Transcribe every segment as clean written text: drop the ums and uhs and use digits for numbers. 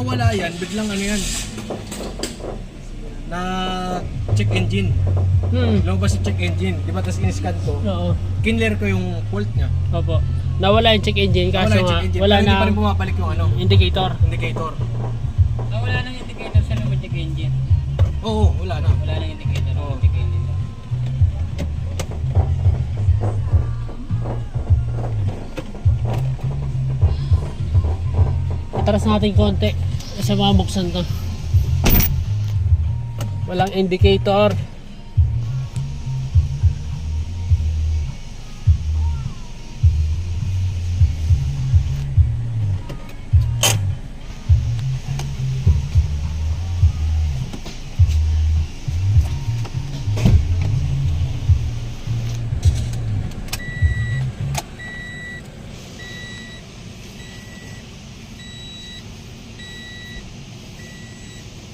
nawala yan, biglang ano yan, na check engine. Lumabas yung check engine, di ba? Tapos in-scan ko. Oo. Kinler ko yung fault niya. Opo. Nawala yung check engine kaso nga wala Hindi na pa rin bumabalik yung ano, indicator. indicator. Wala nang indicator sa loob ng check engine. Oo, wala na. Wala nang indicator sa check engine. Atras natin konti sa mabuksan to. Walang indicator.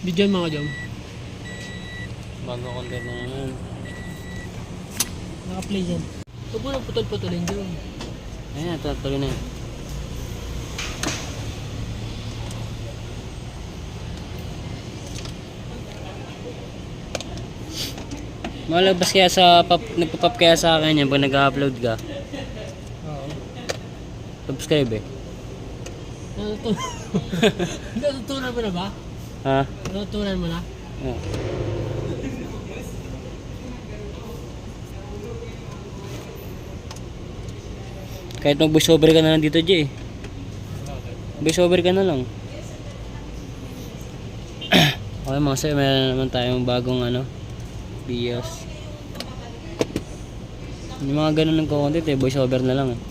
Video mga jom. Bago content na naman. Naka-play yan. Huwag mo nang putol-putulin jom. Ayan, tuloy na. Malabas kaya sa nagpa-pop kaya sa akin yan pag nag-upload ka. Oo. Subscribe eh. Natutunan mo na ba? Ha? Natutunan mo na? Oo. Kahit mag-voiceover ka na lang dito, Jay. Voiceover ka na lang. Okay mga sir, meron naman tayong bagong ano, videos. Yung mga ganun ng content eh, voiceover na lang eh.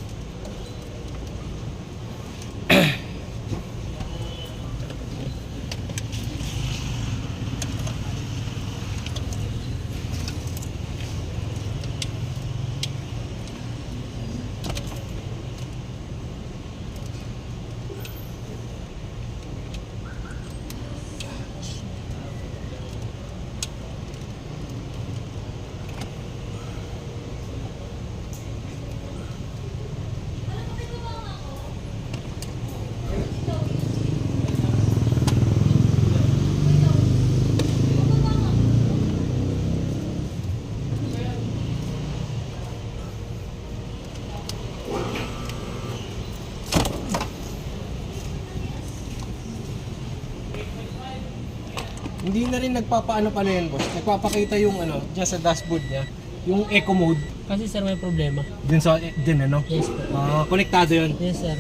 Hindi na rin nagpapaano pa na yan, boss. Nagpapakita yung ano, dyan sa dashboard niya, yung eco mode. Kasi sir may problema. Dun sa, dun ano? Yes po. Konektado yun. Yes sir.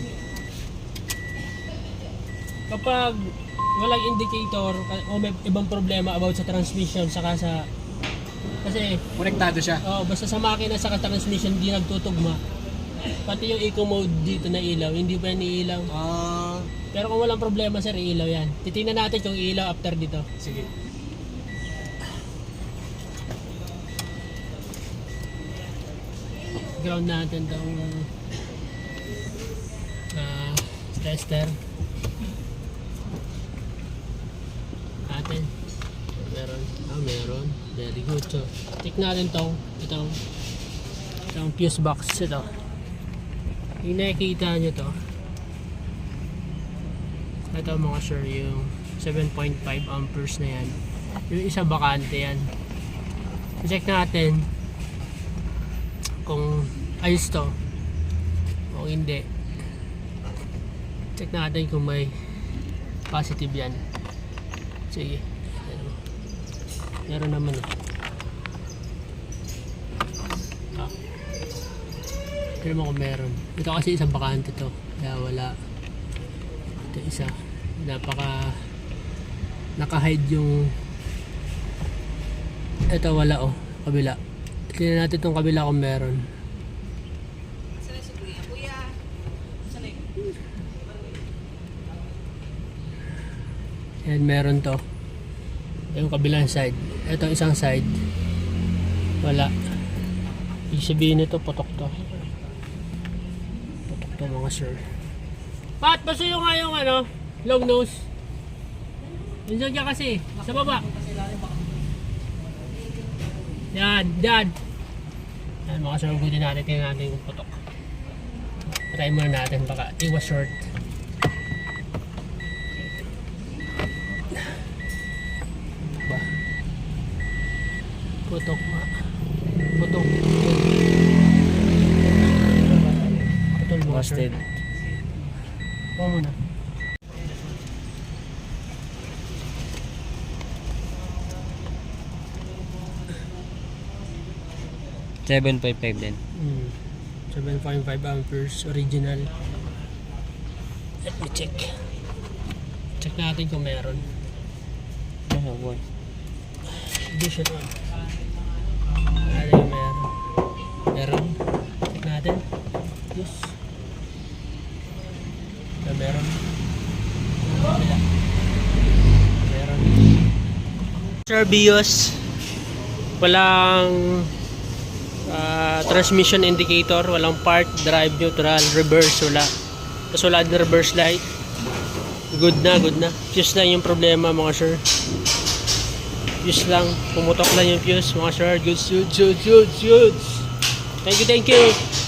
Kapag walang indicator o may ibang problema about sa transmission saka sa kasi Konektado siya. basta sa makina saka transmission hindi nagtutugma. Pati yung eco mode dito na ilaw, hindi pa yan iilaw. Pero kung walang problema sir, ilaw yan. Titingnan natin kung ilaw after dito. Sige. Ground natin tong tester. Natin. Meron. Meron. Very good. So, check natin itong fuse box ito. Yung nakikita nyo to. Ito mga sir, yung 7.5 amperes na yan. Yung isa bakante yan. Check natin kung ayos to o hindi. Check natin kung may positive yan. Sige. Meron naman eh. Pero mo kung meron. Ito kasi isang bakante to. Kaya wala. Ito isa. Naka-hide yung ito wala oh. Kabila. Tingnan natin itong kabila kung meron. Yan, meron to. Yung kabilang side. Ito isang side. Wala. Ibig sabihin nito, putok to. Putok to mga sir. Pat, basuyo nga yung ano, long nose. Nandiyan ka kasi, sa baba. Yan, dyan. Yan mga sir, gutin natin, tingnan natin yung putok. Try muna natin, baka it was short. Putok ma. Putok. Putol mo. Busted. Oo muna. 7.5 din. 7.5 amperes original. Let me check. Check natin kung meron. Oh boy. Additional. Ano yung meron? Meron. Check natin. Yes. Meron. Wala. Meron. Sir BIOS. Walang transmission indicator, walang park, drive neutral, reverse, wala. Tapos wala din reverse light. Good na. Fuse lang yung problema mga sir. Fuse lang. Pumutok lang yung fuse mga sir. Good. Thank you.